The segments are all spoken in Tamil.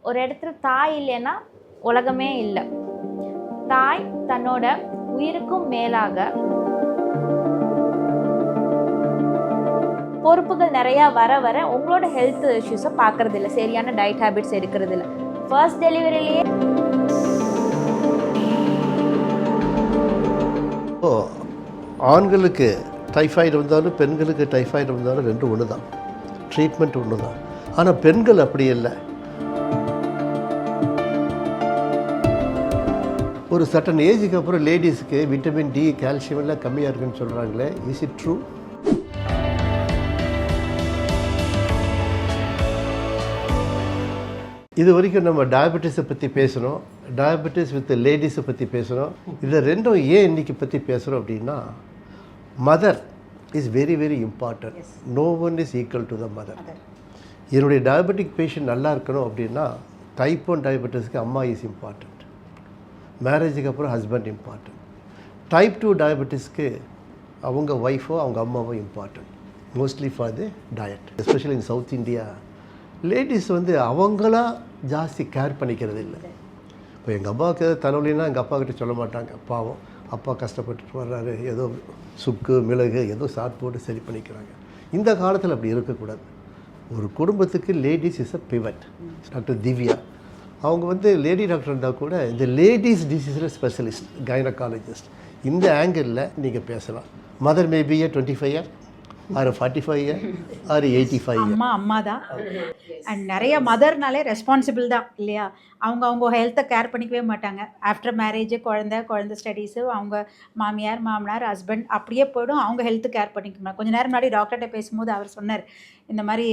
ஒரு இடத்துல தாய் இல்லைன்னா உலகமே இல்லை. தாய் தன்னோட உயிருக்கும் மேலாக பொறுப்புகள் நிறையா வர வர உங்களோட ஹெல்த் இஷ்யூஸை பார்க்கறது இல்லை, சரியான டயட் ஹேபிட்ஸ் எடுக்கிறது இல்லை. ஃபர்ஸ்ட் டெலிவரியிலேயே ஆண்களுக்கு டைஃபாய்டு வந்தாலும் பெண்களுக்கு டைஃபாய்டு வந்தாலும் ரெண்டும் ஒன்று தான், ட்ரீட்மெண்ட் ஒன்று தான். ஆனால் பெண்கள் அப்படி இல்லை. ஒரு சட்டன் ஏஜுக்கு அப்புறம் லேடிஸுக்கு விட்டமின் டி, கால்சியம் எல்லாம் கம்மியாக இருக்குன்னு சொல்கிறாங்களே, இஸ் இட் ட்ரூ? இது வரைக்கும் நம்ம டயபெட்டிஸை பற்றி பேசணும், டயபெட்டிஸ் வித் லேடிஸை பற்றி பேசணும். இதில் ரெண்டும் ஏன் இன்றைக்கி பற்றி பேசுகிறோம் அப்படின்னா, mother is very very important. No one is equal to the mother. என்னுடைய டயபெட்டிக் பேஷண்ட் நல்லா இருக்கணும் அப்படின்னா டைப் 1 டயபெட்டிஸ்க்கு அம்மா இஸ் இம்பார்ட்டண்ட். மேரேஜுக்கு அப்புறம் ஹஸ்பண்ட் இம்பார்ட்டண்ட். டைப் 2 டயபெட்டிஸ்க்கு அவங்க ஒய்ஃபோ அவங்க அம்மாவோ important, mostly for the diet. Especially in South India ladies அவங்களா ஜாஸ்தி கேர் பண்ணிக்கிறது இல்லை. இப்போ எங்கள் அம்மாவுக்கு எதாவது தலைவலின்னா எங்கள் அப்பா கிட்ட சொல்ல மாட்டாங்க, பாவம் அப்பா கஷ்டப்பட்டுட்டு வர்றாரு, ஏதோ சுக்கு மிளகு ஏதோ சாட் போட்டு சரி பண்ணிக்கிறாங்க. இந்த காலத்தில் அப்படி இருக்கக்கூடாது. ஒரு குடும்பத்துக்கு ladies is a pivot. Doctor Divya அவங்க லேடி டாக்டர் இருந்தால் கூட இந்த லேடிஸ் டிசீஸில் ஸ்பெஷலிஸ்ட், கைனகாலஜிஸ்ட். இந்த ஆங்கிளில் நீங்கள் பேசலாம். Mother maybe 25 year R 45 year R 85 year. அம்மா தான். அண்ட் நிறைய மதர்னாலே ரெஸ்பான்சிபிள் தான் இல்லையா? அவங்க ஹெல்த்தை கேர் பண்ணிக்கவே மாட்டாங்க. ஆஃப்டர் மேரேஜ் குழந்தை ஸ்டடீஸு, அவங்க மாமியார் மாமனார் ஹஸ்பண்ட் அப்படியே போய்டும், அவங்க ஹெல்த்து கேர் பண்ணிக்கணும். கொஞ்சம் நேரம் முன்னாடி டாக்டர்கிட்ட பேசும்போது அவர் சொன்னார், இந்த மாதிரி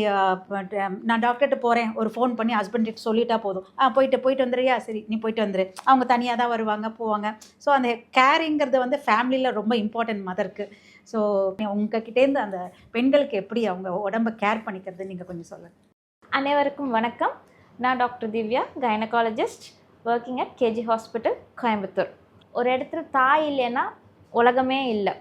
நான் டாக்டர்கிட்ட போகிறேன், ஒரு ஃபோன் பண்ணி ஹஸ்பண்ட்கிட்ட சொல்லிட்டா போதும், போயிட்டு வந்துடுறியா, சரி நீ போயிட்டு வந்துரு. அவங்க தனியாக தான் வருவாங்க போவாங்க. ஸோ அந்த கேரிங்கிறது ஃபேமிலியில் ரொம்ப இம்பார்ட்டன்ட் மதருக்கு. ஸோ உங்ககிட்டேருந்து அந்த பெண்களுக்கு எப்படி அவங்க உடம்பை கேர் பண்ணிக்கிறது நீங்கள் கொஞ்சம் சொல்லுங்கள். அனைவருக்கும் வணக்கம். நான் doctor Divya, gynaecologist, working at KG hospital, Coimbatore. ஒரு இடத்துல தாய் இல்லைன்னா உலகமே இல்லை.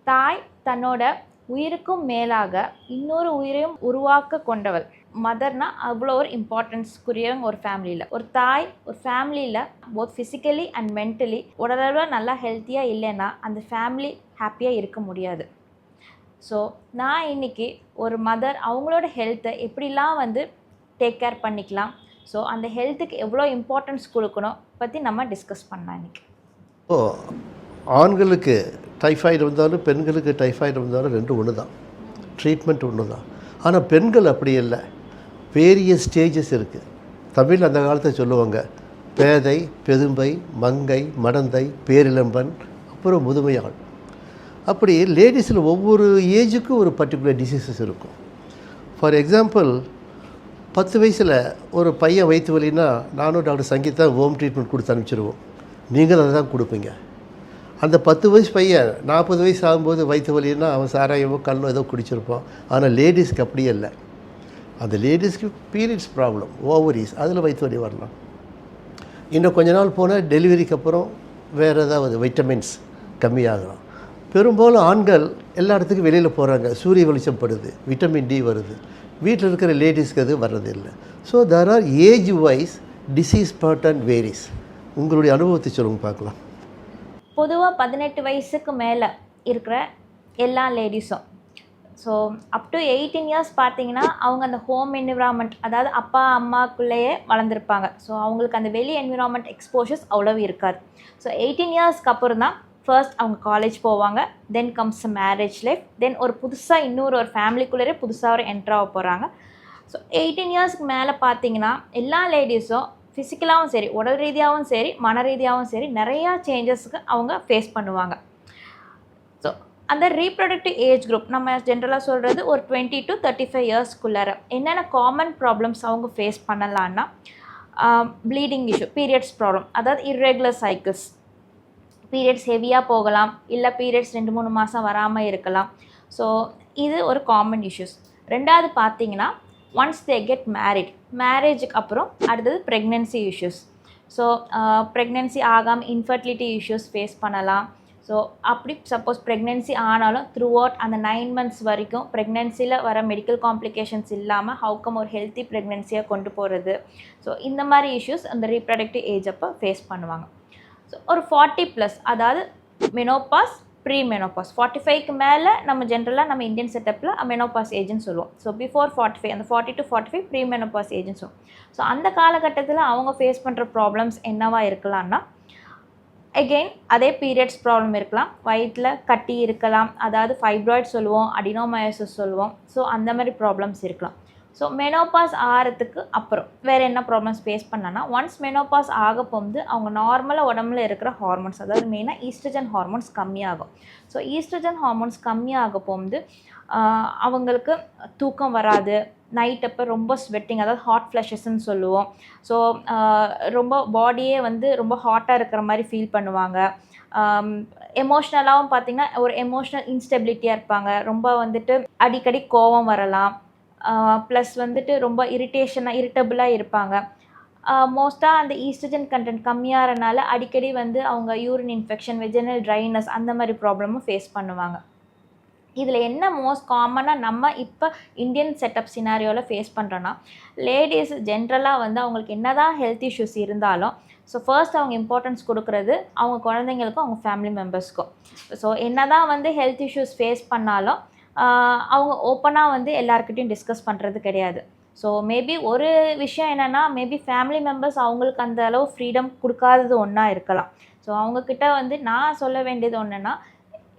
தாய் தன்னோட உயிருக்கும் மேலாக இன்னொரு உயிரையும் உருவாக்க கொண்டவள். மதர்னா அவ்வளோ ஒரு இம்பார்ட்டன்ஸ்க்குரியவங்க ஒரு ஃபேமிலியில். ஒரு தாய் ஒரு ஃபேமிலியில் போத் ஃபிசிக்கலி அண்ட் மென்டலி உடலளவில் நல்லா ஹெல்த்தியாக இல்லைன்னா அந்த ஃபேமிலி ஹாப்பியாக இருக்க முடியாது. ஸோ நான் இன்றைக்கி ஒரு மதர் அவங்களோட ஹெல்த்தை எப்படிலாம் டேக் கேர் பண்ணிக்கலாம், ஸோ அந்த ஹெல்த்துக்கு எவ்வளோ இம்பார்ட்டன்ஸ் கொடுக்கணும் பற்றி நம்ம டிஸ்கஸ் பண்ணலாம் இன்றைக்கி. ஆண்களுக்கு டைஃபாய்டு வந்தாலும் பெண்களுக்கு டைஃபாய்டு வந்தாலும் ரெண்டும் ஒன்று தான், ட்ரீட்மெண்ட் ஒன்று தான். ஆனால் பெண்கள் அப்படி இல்லை, வேரியஸ் ஸ்டேஜஸ் இருக்குது. தமிழ் அந்த காலத்தில் சொல்லுவாங்க, பேதை, பெதும்பை, மங்கை, மடந்தை, பேரிளம்பன், அப்புறம் முதுமையாள். அப்படி லேடிஸில் ஒவ்வொரு ஏஜுக்கும் ஒரு பர்டிகுலர் டிசீசஸ் இருக்கும். ஃபார் எக்ஸாம்பிள் 10 வயசில் ஒரு பையன் வயிற்று வலின்னா நானும் டாக்டர் சங்கீதா ஹோம் ட்ரீட்மெண்ட் கொடுத்து அனுப்பிச்சிடுவோம். நீங்கள் அதை தான் கொடுப்பீங்க. அந்த 10 வயசு பையன் 40 வயசு ஆகும்போது வயிற்று வலின்னா அவன் சாராயமோ கல்லோ ஏதோ குடிச்சிருப்பான். ஆனால் லேடிஸ்க்கு அப்படியே இல்லை. அந்த லேடிஸ்க்கு பீரியட்ஸ் ப்ராப்ளம், ஓவரிஸ், அதில் வயிற்று வலி வரலாம். இன்னும் கொஞ்ச நாள் போனால் டெலிவரிக்கு அப்புறம் வேறு ஏதாவது வைட்டமின்ஸ் கம்மியாகலாம். பெரும்பாலும் ஆண்கள் எல்லா இடத்துக்கும் வெளியில் போகிறாங்க, சூரிய வெளிச்சம் படுது, விட்டமின் டி வருது. வீட்டில் இருக்கிற லேடிஸ்க்கு அது வர்றதில்லை. So there are age wise disease pattern varies. உங்களுடைய அனுபவத்தை சொல்லுங்க பார்க்கலாம். பொதுவாக 18 வயசுக்கு மேலே இருக்கிற எல்லா லேடிஸும், ஸோ அப் டு 18 இயர்ஸ் பார்த்தீங்கன்னா அவங்க அந்த ஹோம் என்விரான்மெண்ட், அதாவது அப்பா அம்மாக்குள்ளேயே வளர்ந்துருப்பாங்க. ஸோ அவங்களுக்கு அந்த வெளி என்விரான்மெண்ட் எக்ஸ்போஷர்ஸ் அவ்வளவு இருக்காது. ஸோ 18 இயர்ஸ்க்கு அப்புறம் தான் ஃபர்ஸ்ட் அவங்க காலேஜ் போவாங்க, தென் கம்ஸ் மேரேஜ் லைஃப், தென் ஒரு புதுசாக இன்னொரு ஃபேமிலிக்குள்ளே புதுசாக ஒரு என்ட்ராக போகிறாங்க. ஸோ 18 இயர்ஸ்க்கு மேலே பார்த்தீங்கன்னா எல்லா லேடிஸும் ஃபிசிக்கலாகவும் சரி, உடல் ரீதியாகவும் சரி, மன ரீதியாகவும் சரி, நிறையா சேஞ்சஸ்க்கு அவங்க ஃபேஸ் பண்ணுவாங்க. ஸோ அந்த ரீப்ரொடக்டிவ் ஏஜ் குரூப் நம்ம ஜென்ரலாக சொல்கிறது ஒரு 20 to 35 இயர்ஸ்க்குள்ளார என்னென்ன காமன் ப்ராப்ளம்ஸ் அவங்க ஃபேஸ் பண்ணலான்னா, ப்ளீடிங் இஷ்யூ, பீரியட்ஸ் ப்ராப்ளம், அதாவது இர்ரெகுலர் சைக்கிள்ஸ், பீரியட்ஸ் ஹெவியாக போகலாம், இல்லை பீரியட்ஸ் 2-3 மாதம் வராமல் இருக்கலாம். ஸோ இது ஒரு காமன் இஷ்யூஸ். ரெண்டாவது பார்த்தீங்கன்னா ஒன்ஸ் தே கெட் மேரிட், மேரேஜுக்கு அப்புறம் அடுத்தது ப்ரெக்னென்சி இஷ்யூஸ். ஸோ ப்ரெக்னென்சி ஆகாமல் இன்ஃபர்டிலிட்டி இஷ்யூஸ் ஃபேஸ் பண்ணலாம். ஸோ அப்படி சப்போஸ் ப்ரெக்னென்சி ஆனாலும் த்ரூ அவுட் அந்த 9 months வரைக்கும் ப்ரெக்னென்சியில் வர மெடிக்கல் காம்ப்ளிகேஷன்ஸ் இல்லாமல் ஹவுக்கம் ஒரு ஹெல்த்தி ப்ரெக்னென்சியாக கொண்டு போகிறது. ஸோ இந்த மாதிரி இஷ்யூஸ் அந்த ரீப்ரடக்டிவ் ஏஜ் அப்போ ஃபேஸ் பண்ணுவாங்க. ஸோ ஒரு 40+, அதாவது மெனோபாஸ், ப்ரீ மெனோபாஸ், 45க்கு மேலே நம்ம ஜென்ரலாக நம்ம இந்தியன் செட்டப்பில் மெனோபாஸ் ஏஜ்னு சொல்லுவோம். ஸோ பிஃபோர் 45, அந்த 40 to 45 ப்ரீ மெனோபாஸ் ஏஜ்னு சொல்லுவோம். ஸோ அந்த காலகட்டத்தில் அவங்க ஃபேஸ் பண்ணுற ப்ராப்ளம்ஸ் என்னவா இருக்கலாம்னா, அகெயின் அதே பீரியட்ஸ் ப்ராப்ளம் இருக்கலாம், வயிற்றில் கட்டி இருக்கலாம், அதாவது ஃபைப்ராய்ட் சொல்லுவோம், அடினோமயோசிஸ் சொல்லுவோம். ஸோ அந்த மாதிரி ப்ராப்ளம்ஸ் இருக்கலாம். ஸோ மெனோபாஸ் ஆகிறதுக்கு அப்புறம் வேறு என்ன ப்ராப்ளம்ஸ் ஃபேஸ் பண்ணலான்னா, ஒன்ஸ் மெனோபாஸ் ஆக போகுது அவங்க நார்மலாக உடம்புல இருக்கிற ஹார்மோன்ஸ், அதாவது மெயினாக ஈஸ்ட்ரஜன் ஹார்மோன்ஸ் கம்மியாகும். ஸோ ஈஸ்ட்ரஜன் ஹார்மோன்ஸ் கம்மியாக போகுது அவங்களுக்கு தூக்கம் வராது, நைட் அப்போ ரொம்ப ஸ்வெட்டிங், அதாவது ஹாட் ஃப்ளஷஸ்ன்னு சொல்லுவோம். ஸோ ரொம்ப பாடியே வந்து ரொம்ப ஹாட்டாக இருக்கிற மாதிரி ஃபீல் பண்ணுவாங்க. எமோஷ்னலாகவும் பார்த்திங்கன்னா ஒரு எமோஷ்னல் இன்ஸ்டெபிலிட்டியாக இருப்பாங்க. ரொம்ப வந்துட்டு அடிக்கடி கோபம் வரலாம். ப்ளஸ் வந்துட்டு ரொம்ப இரிட்டபிளாக இருப்பாங்க. மோஸ்ட்டாக அந்த ஈஸ்ட்ரஜன் கண்டென்ட் கம்மியாகிறனால அடிக்கடி வந்து அவங்க யூரின் இன்ஃபெக்ஷன், வெஜினல் ட்ரைனஸ் அந்த மாதிரி ப்ராப்ளமும் ஃபேஸ் பண்ணுவாங்க. இதில் என்ன மோஸ்ட் காமனாக நம்ம இப்போ இந்தியன் செட்டப் சினாரியோவில் ஃபேஸ் பண்ணுறோன்னா, லேடிஸ் ஜென்ரலாக வந்து அவங்களுக்கு என்ன தான் ஹெல்த் இஷ்யூஸ் இருந்தாலும் ஸோ ஃபர்ஸ்ட் அவங்க இம்பார்ட்டன்ஸ் கொடுக்குறது அவங்க குழந்தைங்களுக்கும் அவங்க ஃபேமிலி மெம்பர்ஸ்க்கும். ஸோ என்ன தான் வந்து ஹெல்த் இஷ்யூஸ் ஃபேஸ் பண்ணாலும் அவங்க ஓப்பனாக வந்து எல்லாருக்கிட்டையும் டிஸ்கஸ் பண்ணுறது கிடையாது. ஸோ மேபி ஒரு விஷயம் என்னென்னா, மேபி ஃபேமிலி மெம்பர்ஸ் அவங்களுக்கு அந்த அளவு ஃப்ரீடம் கொடுக்காதது ஒன்றா இருக்கலாம். ஸோ அவங்கக்கிட்ட வந்து நான் சொல்ல வேண்டியது ஒன்றுன்னா,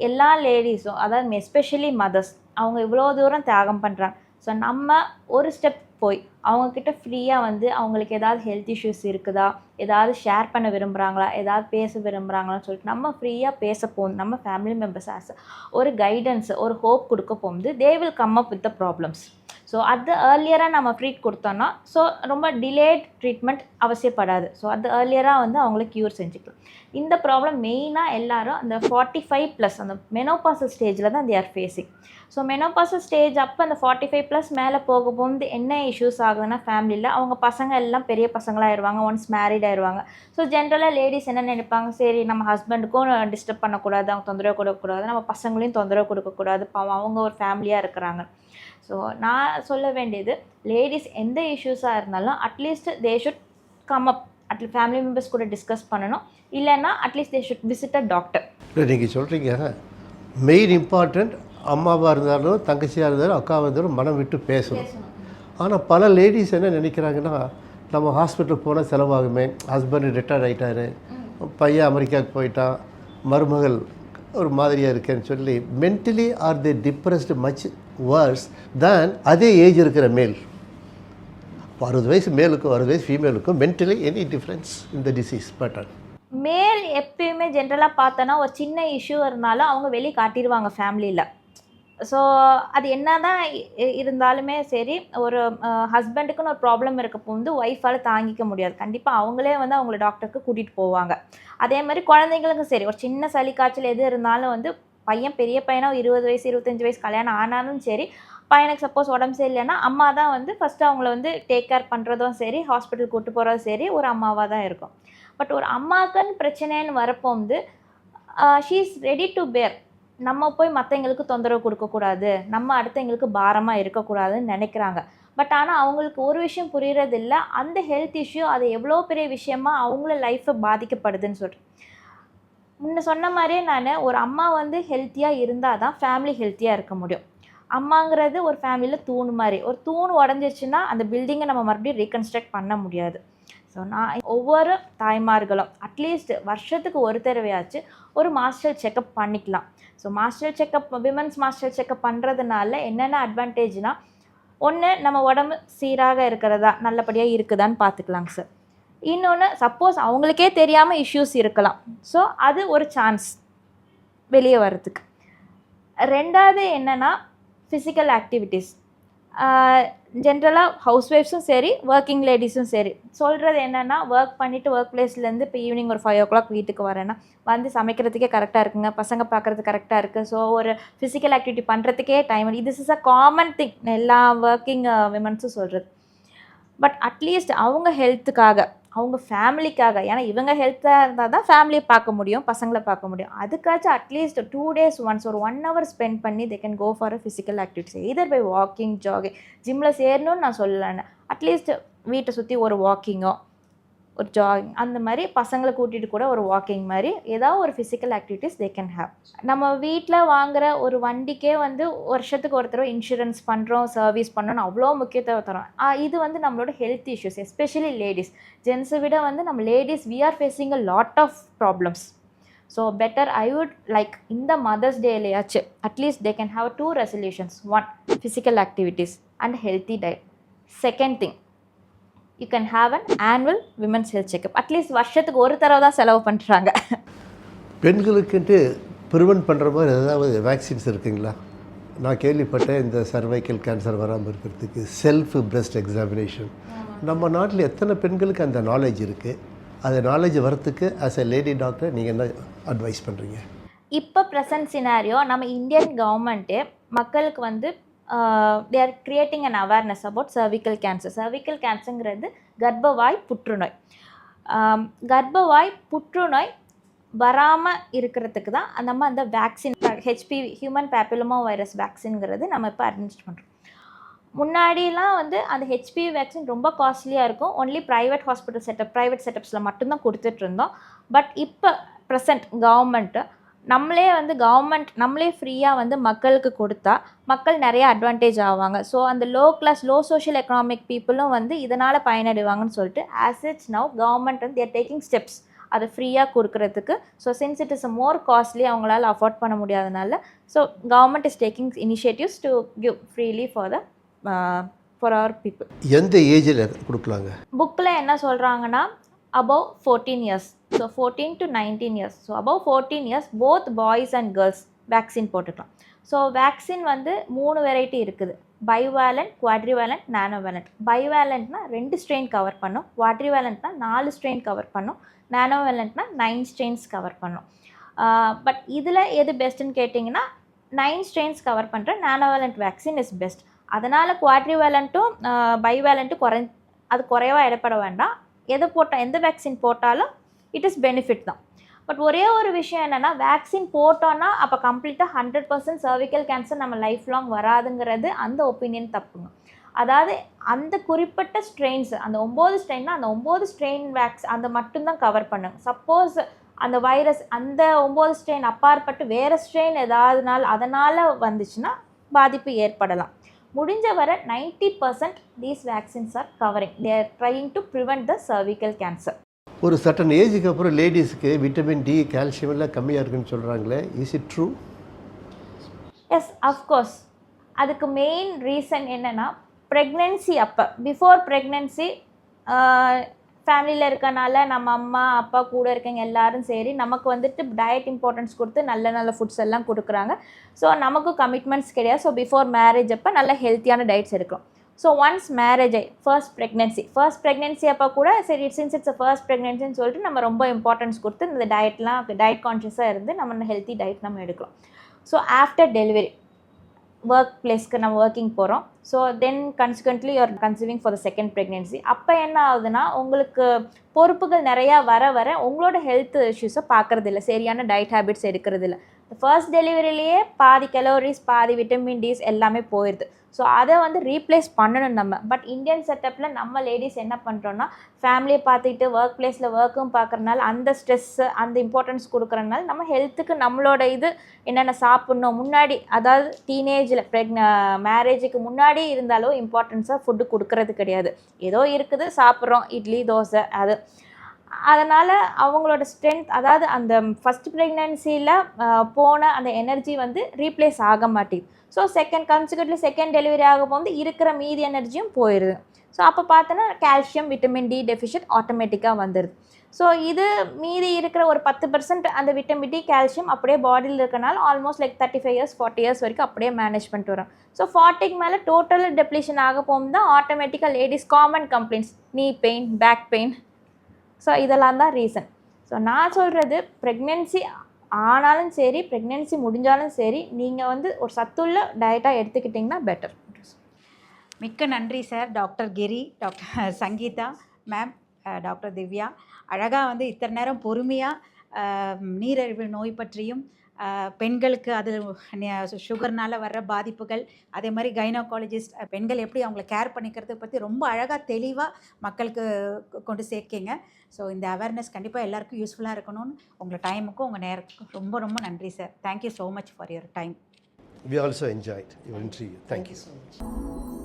எல்லா லேடிஸும், அதாவது எஸ்பெஷலி மதர்ஸ், அவங்க இவ்வளோ தூரம் தியாகம் பண்ணுறாங்க. ஸோ நம்ம ஒரு ஸ்டெப் போய் அவங்கக்கிட்ட ஃப்ரீயாக வந்து அவங்களுக்கு ஏதாவது ஹெல்த் இஷ்யூஸ் இருக்குதா, ஏதாவது ஷேர் பண்ண விரும்புகிறாங்களா, ஏதாவது பேச விரும்புகிறாங்களான்னு சொல்லிட்டு நம்ம ஃப்ரீயாக பேச போகுது. நம்ம ஃபேமிலி மெம்பர்ஸ் ஆஸ் ஒரு கைடன்ஸ், ஒரு ஹோப் கொடுக்க போகுது. They will come up with the problems. So அது ஏர்லியராக நம்ம ட்ரீட் கொடுத்தோன்னா ஸோ ரொம்ப டிலேட் ட்ரீட்மெண்ட் அவசியப்படாது. ஸோ அது ஏர்லியராக வந்து அவங்கள க்யூர் செஞ்சுக்கலாம். இந்த ப்ராப்ளம் மெயினாக எல்லாரும் அந்த 45+ அந்த மெனோபாசல் ஸ்டேஜில் தான் they are facing. So menopausal stage அப்போ அந்த 45+ மேலே போகும்போது என்ன இஷ்யூஸ் ஆகுதுன்னா, ஃபேமிலியில் அவங்க பசங்க எல்லாம் பெரிய பசங்களாகிடுவாங்க, ஒன்ஸ் மேரிட் ஆயிடுவாங்க. ஸோ ஜென்ரலாக லேடிஸ் என்ன நினைப்பாங்க, சரி நம்ம ஹஸ்பண்டுக்கும் டிஸ்டர்ப் பண்ணக்கூடாது, அவங்க தொந்தரவு கொடுக்கக்கூடாது, நம்ம பசங்களையும் தொந்தரவு கொடுக்கக்கூடாது, பாவம் அவங்க ஒரு ஃபேமிலியாக இருக்கிறாங்க. ஸோ நான் சொல்ல வேண்டியது, லேடிஸ் எந்த இஷ்யூஸாக இருந்தாலும் at least they should come up, family members கூட டிஸ்கஸ் பண்ணணும். இல்லைன்னா at least they should visit a doctor. இல்லை, நீங்கள் சொல்கிறீங்க மெயின் இம்பார்ட்டண்ட் அம்மாவாக இருந்தாலும் தங்கச்சியாக இருந்தாலும் அக்காவாக இருந்தாலும் மனம் விட்டு பேசணும். ஆனால் பல லேடிஸ் என்ன நினைக்கிறாங்கன்னா, நம்ம ஹாஸ்பிட்டல் போனால் செலவாகுமே, ஹஸ்பண்ட் ரிட்டையர்ட் ஆகிட்டாரு, பையன் அமெரிக்காவுக்கு போயிட்டான், மருமகள் ஒரு மாதிரியாக இருக்கேன்னு சொல்லி மென்டலி ஆர் தே டிப்ரெஸ்டு மச் வர்ஸ் தேன் அதே ஏஜ் இருக்கிற மேல். 60 வயசு மேலுக்கும் 60 வயசு ஃபீமேலுக்கும் மென்டலி எனி டிஃப்ரென்ஸ் இந்த டிசீஸ் பேட்டர்ன். மேல் எப்பயுமே ஜென்ரலாக பார்த்தோன்னா ஒரு சின்ன இஷ்யூ இருந்தாலும் அவங்க வெளியே காட்டிடுவாங்க ஃபேமிலியில். ஸோ அது என்ன தான் இருந்தாலுமே சரி, ஒரு ஹஸ்பண்டுக்குன்னு ஒரு ப்ராப்ளம் இருக்க போது ஒய்ஃபால் தாங்கிக்க முடியாது. கண்டிப்பாக அவங்களே வந்து அவங்கள டாக்டருக்கு கூட்டிகிட்டு போவாங்க. அதே மாதிரி குழந்தைங்களுக்கும் சரி, ஒரு சின்ன சளி காய்ச்சல் எது இருந்தாலும் வந்து பையன் பெரிய பையனாக 20 வயசு 25 வயசு கல்யாணம் ஆனாலும் சரி, பையனுக்கு சப்போஸ் உடம்பு சரியில்லைன்னா அம்மா தான் வந்து ஃபஸ்ட்டு அவங்கள வந்து டேக் கேர் பண்ணுறதும் சரி, ஹாஸ்பிட்டல் கூப்பிட்டு போகிறதும் சரி ஒரு அம்மாவாக தான் இருக்கும். பட் ஒரு அம்மாக்குன்னு பிரச்சனைன்னு வரப்போ வந்து ஷீ இஸ் ரெடி டு பேர். நம்ம போய் மற்றவங்களுக்கு தொந்தரவு கொடுக்கக்கூடாது, நம்ம அடுத்தவங்களுக்கு பாரமாக இருக்கக்கூடாதுன்னு நினைக்கிறாங்க. பட் ஆனால் அவங்களுக்கு ஒரு விஷயம் புரியறதில்ல, அந்த ஹெல்த் இஷ்யூ அது எவ்வளோ பெரிய விஷயமா அவங்கள லைஃப்பை பாதிக்கப்படுதுன்னு சொல்லிட்டு. முன்ன சொன்ன மாதிரியே நான் ஒரு அம்மா வந்து ஹெல்த்தியாக இருந்தால் தான் ஃபேமிலி ஹெல்த்தியாக இருக்க முடியும். அம்மாங்கிறது ஒரு ஃபேமிலியில் தூண் மாதிரி. ஒரு தூண் உடஞ்சிச்சுன்னா அந்த பில்டிங்கை நம்ம மறுபடியும் ரீகன்ஸ்ட்ரக்ட் பண்ண முடியாது. ஸோ நான் ஒவ்வொரு தாய்மார்களும் அட்லீஸ்ட் வருஷத்துக்கு ஒரு தடவையாச்சு ஒரு மாஸ்டர் செக்கப் பண்ணிக்கலாம். So master checkup, women's master checkup பண்ணுறதுனால என்னென்ன அட்வான்டேஜ்னால், ஒன்று நம்ம உடம்பு சீராக இருக்கிறதா, நல்லபடியாக இருக்குதான்னு பார்த்துக்கலாங்க சார். இன்னொன்று, சப்போஸ் அவங்களுக்கே தெரியாமல் இஷ்யூஸ் இருக்கலாம். ஸோ அது ஒரு சான்ஸ் வெளியே வர்றதுக்கு. ரெண்டாவது என்னென்னா ஃபிசிக்கல் ஆக்டிவிட்டீஸ். ஜென்ரலாக ஹவுஸ் ஒய்ஃப்ஸும் சரி, ஒர்க்கிங் லேடிஸும் சரி சொல்கிறது என்னென்னா, ஒர்க் பண்ணிவிட்டு ஒர்க் பிளேஸ்லேருந்து இப்போ ஈவினிங் ஒரு 5 o'clock வீட்டுக்கு வரேன்னா வந்து சமைக்கிறதுக்கே கரெக்டாக இருக்குங்க, பசங்க பார்க்குறது கரெக்டாக இருக்குது. ஸோ ஒரு ஃபிசிக்கல் ஆக்டிவிட்டி பண்ணுறதுக்கே time. This is a common thing எல்லா ஒர்க்கிங் விமன்ஸும் சொல்கிறது. பட் அட்லீஸ்ட் அவங்க ஹெல்த்துக்காக அவங்க ஃபேமிலிக்காக, ஏன்னா இவங்க ஹெல்த்தாக இருந்தால் தான் ஃபேமிலியை பார்க்க முடியும், பசங்களை பார்க்க முடியும். அதுக்காச்சும் அட்லீஸ்ட் 2 days ஒன்ஸ் ஒரு 1 hour ஸ்பெண்ட் பண்ணி they can go for a physical activities, either by walking, jogging. ஜிம்மில் சேரணும்னு நான் சொல்லலைன்னு, அட்லீஸ்ட் வீட்டை சுற்றி ஒரு வாக்கிங்கோ, ஒரு ஜாகிங், அந்த மாதிரி பசங்களை கூட்டிகிட்டு கூட ஒரு வாக்கிங் மாதிரி ஏதாவது ஒரு physical activities they can have. நம்ம வீட்டில் வாங்குகிற ஒரு வண்டிக்கே வந்து வருஷத்துக்கு ஒரு தடவை இன்சூரன்ஸ் பண்ணுறோம், சர்வீஸ் பண்ணோன்னு அவ்வளோ முக்கியத்துவம் தரோம். இது வந்து நம்மளோட ஹெல்த் இஷ்யூஸ், எஸ்பெஷலி லேடிஸ். ஜென்ஸை விட வந்து நம்ம ladies we are facing a lot of problems. So better I would like இந்த மதர்ஸ் டேலையாச்சு at least they can have 2 resolutions. 1, physical activities and healthy diet. Second thing, you can have an annual women's health checkup. At least வருஷத்துக்கு ஒரு தடவை தான் செலவு பண்ணுறாங்க. பெண்களுக்குன்ட்டு ப்ரிவென்ட் பண்ணுற மாதிரி ஏதாவது வேக்சின்ஸ் இருக்குங்களா? நான் கேள்விப்பட்டேன் இந்த சர்வைக்கல் கேன்சர் வராமல் இருக்கிறதுக்கு செல்ஃப் பிரெஸ்ட் எக்ஸாமினேஷன். நம்ம நாட்டில் எத்தனை பெண்களுக்கு அந்த நாலேஜ் இருக்குது? அந்த நாலேஜ் வரத்துக்கு ஆஸ் எ லேடி டாக்டர் நீங்கள் என்ன அட்வைஸ் பண்ணுறீங்க? இப்போ ப்ரெசன்ட் சினாரியோ நம்ம இந்தியன் கவர்மெண்ட்டே மக்களுக்கு வந்து they are creating an awareness about cervical cancer. cervical cancerங்கிறது கர்ப்பவாய் புற்றுநோய். கர்ப்பவாய் புற்றுநோய் வராமல் இருக்கிறதுக்கு தான் நம்ம அந்த vaccine HPV human papilloma virus வேக்சின்ங்கிறது நம்ம இப்போ அட்மினிஸ்ட் பண்ணுறோம். முன்னாடிலாம் வந்து அந்த HPV வேக்சின் ரொம்ப காஸ்ட்லியாக இருக்கும், only private hospital setup, private செட்டப்ஸில் மட்டும்தான் கொடுத்துட்ருந்தோம். பட் இப்போ ப்ரெசன்ட் கவர்மெண்ட்டு நம்மளே ஃப்ரீயாக வந்து மக்களுக்கு கொடுத்தா மக்கள் நிறைய அட்வான்டேஜ் ஆவாங்க. ஸோ அந்த low class, low social economic பீப்புளும் வந்து இதனால் பயனடைவாங்கன்னு சொல்லிட்டு ஆஸ் இட்ஸ் நவ் கவர்மெண்ட் வந்து தேர் டேக்கிங் ஸ்டெப்ஸ் அதை ஃப்ரீயாக கொடுக்கறதுக்கு. So since it is a more costly, அவங்களால அஃபோர்ட் பண்ண முடியாதனால so government is taking initiatives to give freely for our people. எந்த ஏஜில் கொடுக்கலாங்க? புக்கில் என்ன சொல்கிறாங்கன்னா above 14 years. So 14 to 19 years. So above 14 years both boys and girls vaccine போட்டுக்கலாம். ஸோ வேக்சின் வந்து 3 வெரைட்டி இருக்குது, பைவேலண்ட், குவாட்ரிவேலண்ட், நானோவேலண்ட். பைவேலண்ட்னா 2 ஸ்ட்ரெயின் கவர் பண்ணும், குவாட்ரிவேலண்ட்னா 4 ஸ்ட்ரெயின் கவர் பண்ணும், நானோவேலண்ட்னா 9 ஸ்ட்ரெயின்ஸ் கவர் பண்ணும். பட் இதில் எது பெஸ்ட்டுன்னு கேட்டிங்கன்னா 9 ஸ்ட்ரெயின்ஸ் கவர் பண்ணுற நானோவேலண்ட் வேக்சின் இஸ் பெஸ்ட். அதனால் குவாட்ரிவேலண்ட்டும் பைவேலண்ட்டும் அது குறைவாக இடப்பட வேண்டாம். எந்த வேக்சின் போட்டாலும் இட் இஸ் பெனிஃபிட் தான். பட் ஒரே ஒரு விஷயம் என்னென்னா, வேக்சின் போட்டோன்னா அப்போ கம்ப்ளீட்டாக 100% cervical கேன்சர் நம்ம லைஃப் லாங் வராதுங்கிறது அந்த ஒப்பீனியன் தப்புங்க. அதாவது அந்த குறிப்பிட்ட ஸ்ட்ரெயின்ஸ், அந்த 9 ஸ்ட்ரெயின்னா அந்த 9 ஸ்ட்ரெயின் அந்த மட்டும்தான் கவர் பண்ணுங்க. சப்போஸ் அந்த வைரஸ் அந்த 9 ஸ்ட்ரெயின் அப்பாற்பட்டு வேறு ஸ்ட்ரெயின் ஏதாவதுனால அதனால் வந்துச்சுன்னா பாதிப்பு ஏற்படலாம். முடிஞ்ச வர 90% these vaccines are covering. They are trying to prevent the cervical cancer. ஒரு சட்டன் ஏஜுக்கு அப்புறம் லேடிஸ்க்கு விட்டமின் டி, கால்சியம் எல்லாம் கம்மியாக இருக்குன்னு சொல்கிறாங்களே, is it true? Yes, of course. அதுக்கு மெயின் ரீசன் என்னென்னா, ப்ரெக்னென்சி அப்போ பிஃபோர் ப்ரெக்னென்சி ஃபேமிலியில் இருக்கனால நம்ம அம்மா அப்பா கூட இருக்கவங்க எல்லாரும் சரி நமக்கு வந்துட்டு டயட் இம்பார்ட்டன்ஸ் கொடுத்து நல்ல நல்ல ஃபுட்ஸ் எல்லாம் கொடுக்குறாங்க. ஸோ நமக்கும் கமிட்மெண்ட்ஸ் கிடையாது. ஸோ பிஃபோர் மேரேஜ் அப்போ நல்ல ஹெல்த்தியான டயட்ஸ் எடுக்கிறோம். ஸோ ஒன்ஸ் மேரேஜ் ஆகி ஃபர்ஸ்ட் ப்ரெக்னென்சி அப்போ கூட சரி சின்ஸ் இட்ஸ் ஃபர்ஸ்ட் ப்ரெக்னென்சின்னு சொல்லிட்டு நம்ம ரொம்ப இம்பார்ட்டன்ஸ் கொடுத்து இந்த டயட் கான்ஷியஸாக இருந்து நம்ம ஹெல்த்தி டயட் நம்ம எடுக்கிறோம். ஸோ ஆஃப்டர் டெலிவரி ஒர்க் பிளேஸ்க்கு நம்ம ஒர்க்கிங் போகிறோம். So then consequently you are conceiving for the second pregnancy. அப்போ என்ன ஆகுதுன்னா, உங்களுக்கு பொறுப்புகள் நிறையா வர உங்களோட ஹெல்த் இஷ்யூஸை பார்க்குறதில்ல, சரியான டயட் ஹேபிட்ஸ் எடுக்கிறதில்ல. ஃபர்ஸ்ட் டெலிவரியிலேயே பாதி கலோரிஸ், பாதி விட்டமின் டிஸ் எல்லாமே போயிடுது. ஸோ அதை வந்து ரீப்ளேஸ் பண்ணணும் நம்ம. பட் இந்தியன் செட்டப்பில் நம்ம லேடிஸ் என்ன பண்ணுறோன்னா, ஃபேமிலியை பார்த்துக்கிட்டு ஒர்க் பிளேஸில் ஒர்க்கும் பார்க்குறனால அந்த ஸ்ட்ரெஸ்ஸு அந்த இம்பார்ட்டன்ஸ் கொடுக்குறனால நம்ம ஹெல்த்துக்கு நம்மளோட இது என்னென்ன சாப்பிட்ணும் முன்னாடி, அதாவது டீனேஜில் மேரேஜுக்கு முன்னாடி இருந்தாலும் இம்பார்ட்டன்ஸாக ஃபுட்டு கொடுக்கறது கிடையாது. ஏதோ இருக்குது சாப்பிட்றோம், இட்லி தோசை அது. அதனால் அவங்களோட ஸ்ட்ரென்த், அதாவது அந்த ஃபஸ்ட் ப்ரெக்னென்சியில் போன அந்த எனர்ஜி வந்து ரீப்ளேஸ் ஆக மாட்டேங்குது. ஸோ செகண்ட் டெலிவரி ஆகும்போது இருக்கிற மீதி எனர்ஜியும் போயிடுது. ஸோ அப்போ பார்த்தோன்னா கால்சியம், விட்டமின் டி டெஃபிஷியன்ட் ஆட்டோமேட்டிக்காக வந்துடுது. ஸோ இது மீதி இருக்கிற ஒரு 10% அந்த விட்டமின் டி, கால்சியம் அப்படியே பாடியில் இருக்கனால ஆல்மோஸ்ட் லைக் 35 years 40 years வரைக்கும் அப்படியே மேனேஜ் பண்ணிட்டு வரோம். ஸோ 40க்கு மேலே டோட்டல் டெப்ளீஷன் ஆக போகும் தான் ஆட்டோமேட்டிக்காக லேடிஸ் காமன் கம்ப்ளைண்ட்ஸ், நீ பெயின், பேக் பெயின். ஸோ இதெல்லாம் தான் ரீசன். ஸோ நான் சொல்கிறது, ப்ரெக்னென்சி ஆனாலும் சரி ப்ரெக்னென்சி முடிஞ்சாலும் சரி நீங்கள் வந்து ஒரு சத்துள்ள டயட்டாக எடுத்துக்கிட்டிங்கன்னா பெட்டர். மிக்க நன்றி sir. Doctor Giri, doctor Sangeetha ma'am, doctor Divya. அழகாக வந்து இத்தனை நேரம் பொறுமையாக நீரிழிவு நோய் பற்றியும் பெண்களுக்கு அது சுகர்னால் வர்ற பாதிப்புகள், அதே மாதிரி கைனோகாலஜிஸ்ட் பெண்கள் எப்படி அவங்கள கேர் பண்ணிக்கிறத பற்றி ரொம்ப அழகாக தெளிவாக மக்களுக்கு கொண்டு சேர்க்கீங்க. ஸோ இந்த அவேர்னஸ் கண்டிப்பாக எல்லாருக்கும் யூஸ்ஃபுல்லாக இருக்கணும்னு உங்கள் டைமுக்கும் உங்கள் நேரத்துக்கும் ரொம்ப ரொம்ப நன்றி sir. Thank you so much for your time. We also enjoyed your interview. Thank you. So much.